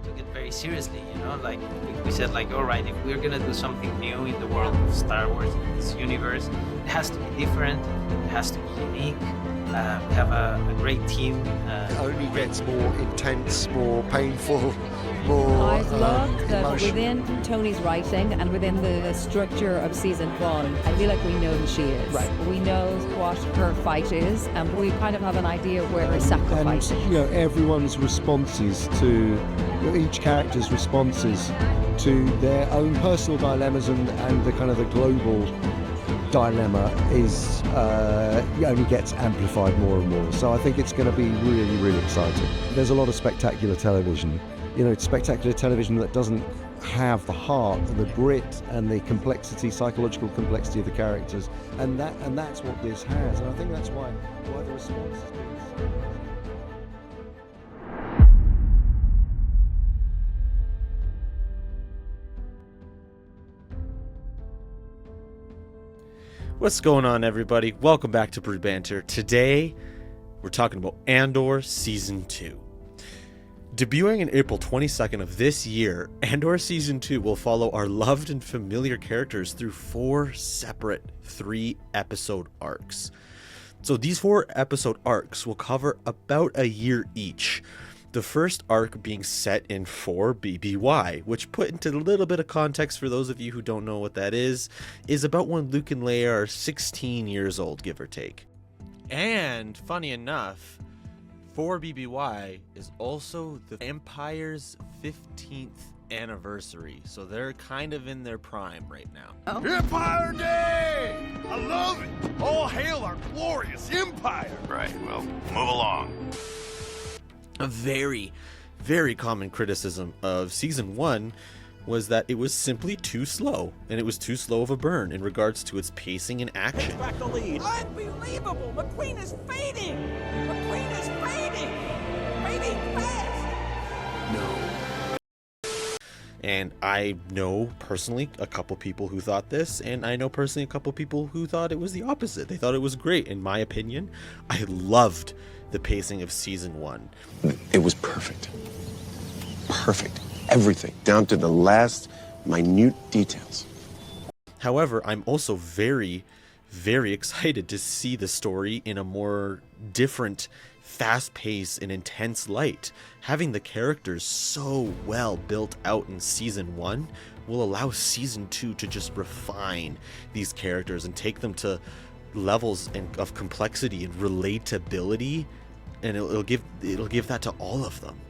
took it very seriously, like we said, like, all right, if we're gonna do something new in the world of Star Wars, in this universe, it has to be different, it has to be unique. We have a great team. It only gets more intense, more painful, more I've loved that emotional. within Tony's writing and within the structure of season 1, I feel like we know who she is. Right. We know what her fight is, and we kind of have an idea where her sacrifice is. And everyone's responses to each character's responses to their own personal dilemmas and the kind of the global dilemma is only gets amplified more and more. So I think it's going to be really, really exciting. There's a lot of spectacular television. It's spectacular television that doesn't have the heart and the grit and the complexity, psychological complexity of the characters, and that's what this has. And I think that's why the response has been so. What's going on, everybody? Welcome back to Brew Banter. Today, we're talking about Andor Season 2. Debuting on April 22nd of this year, Andor Season 2 will follow our loved and familiar characters through 4 separate 3-episode arcs. So these 4-episode arcs will cover about a year each. The first arc being set in 4 BBY, which, put into a little bit of context for those of you who don't know what that is about when Luke and Leia are 16 years old, give or take. And, funny enough, 4 BBY is also the Empire's 15th anniversary, so they're kind of in their prime right now. Empire Day! I love it! All hail our glorious empire! Right, well, move along. A very, very common criticism of Season 1 was that it was simply too slow, and it was too slow of a burn in regards to its pacing and action. Back the lead. Unbelievable! McQueen is fading! McQueen is fading! Fading fast! No. And I know personally a couple people who thought this, and I know personally a couple people who thought it was the opposite. They thought it was great. In my opinion, I loved the pacing of Season 1. It was perfect. Perfect. Everything, down to the last minute details. However, I'm also very, very excited to see the story in a more different, fast-paced and intense light. Having the characters so well built out in Season 1 will allow Season 2 to just refine these characters and take them to levels of complexity and relatability, and it'll give that to all of them.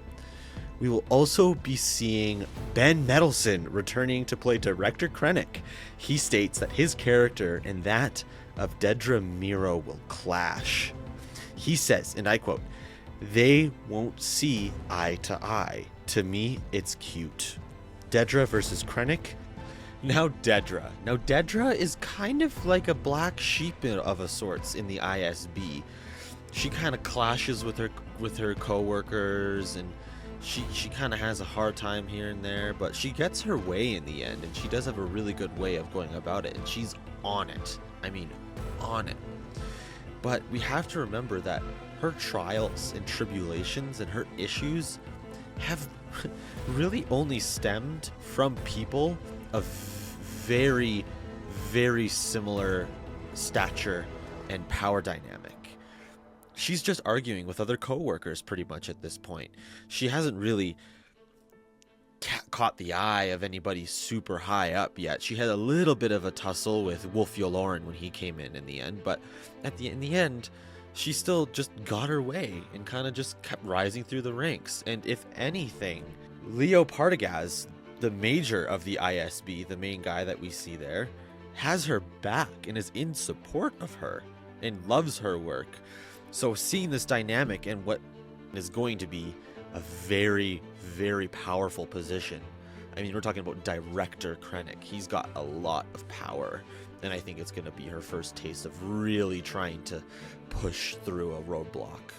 We will also be seeing Ben Mendelsohn returning to play Director Krennic. He states that his character and that of Dedra Meero will clash. He says, and I quote, "They won't see eye to eye. To me, it's cute." Dedra versus Krennic. Now Dedra is kind of like a black sheep of a sorts in the ISB. She kind of clashes with her co-workers, and she kind of has a hard time here and there, but she gets her way in the end, and she does have a really good way of going about it, and she's on it. I mean, on it. But we have to remember that her trials and tribulations and her issues have really only stemmed from people of very, very similar stature and power dynamic. She's just arguing with other co-workers pretty much at this point. She hasn't really caught the eye of anybody super high up yet. She had a little bit of a tussle with Wolf Yoloran when he came in the end, but in the end, she still just got her way and kind of just kept rising through the ranks. And if anything, Leo Partagaz, the major of the ISB, the main guy that we see there, has her back and is in support of her and loves her work. So seeing this dynamic and what is going to be a very, very powerful position. I mean, we're talking about Director Krennic. He's got a lot of power, and I think it's going to be her first taste of really trying to push through a roadblock.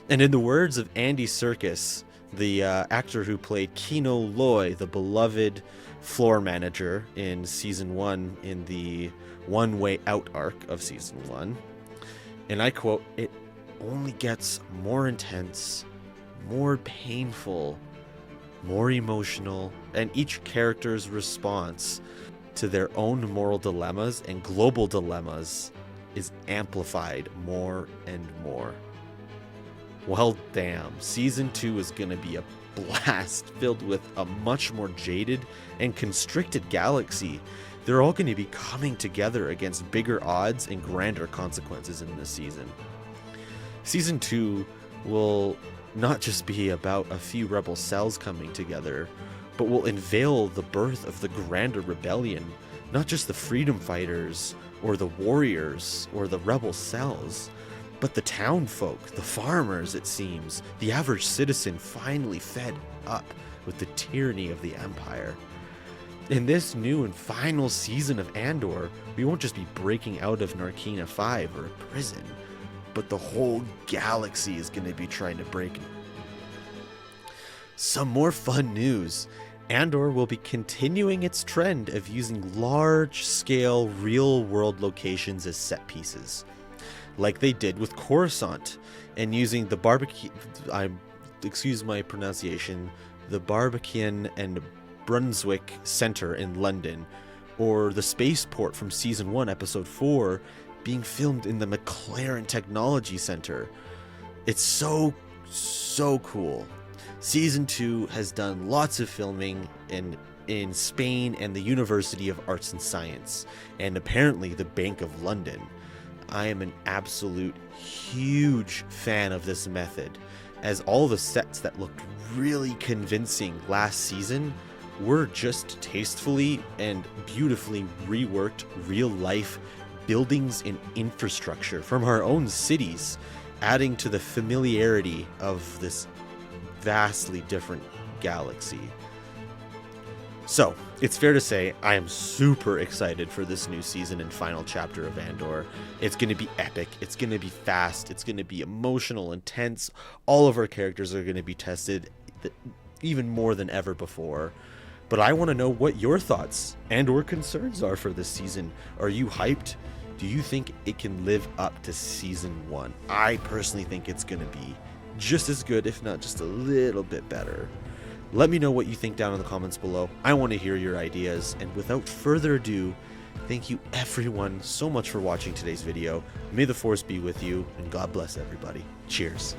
And in the words of Andy Serkis, the actor who played Kino Loy, the beloved floor manager in Season 1 in the One Way Out arc of Season 1, and I quote, "It only gets more intense, more painful, more emotional, and each character's response to their own moral dilemmas and global dilemmas is amplified more and more. Well, damn, season 2 is gonna be a blast, filled with a much more jaded and constricted galaxy. They're all going to be coming together against bigger odds and grander consequences in this season. Season 2 will not just be about a few rebel cells coming together, but will unveil the birth of the grander rebellion, not just the freedom fighters or the warriors or the rebel cells, but the town folk, the farmers, it seems, the average citizen finally fed up with the tyranny of the Empire. In this new and final season of Andor, we won't just be breaking out of Narkina 5 or a prison, but the whole galaxy is going to be trying to break. Some more fun news. Andor will be continuing its trend of using large-scale, real-world locations as set pieces, like they did with Coruscant, and using the excuse my pronunciation, the Barbican and Brunswick Center in London, or the spaceport from Season 1, Episode 4, being filmed in the McLaren Technology Center. It's so cool. Season 2 has done lots of filming in Spain and the University of Arts and Science, and apparently the Bank of London. I am an absolute huge fan of this method, as all the sets that looked really convincing last season were just tastefully and beautifully reworked real-life buildings and infrastructure from our own cities, adding to the familiarity of this vastly different galaxy. So, it's fair to say I am super excited for this new season and final chapter of Andor. It's going to be epic, it's going to be fast, it's going to be emotional, intense. All of our characters are going to be tested even more than ever before. But I want to know what your thoughts and or concerns are for this season. Are you hyped? Do you think it can live up to Season 1? I personally think it's going to be just as good, if not just a little bit better. Let me know what you think down in the comments below. I want to hear your ideas. And without further ado, thank you everyone so much for watching today's video. May the Force be with you, and God bless everybody. Cheers.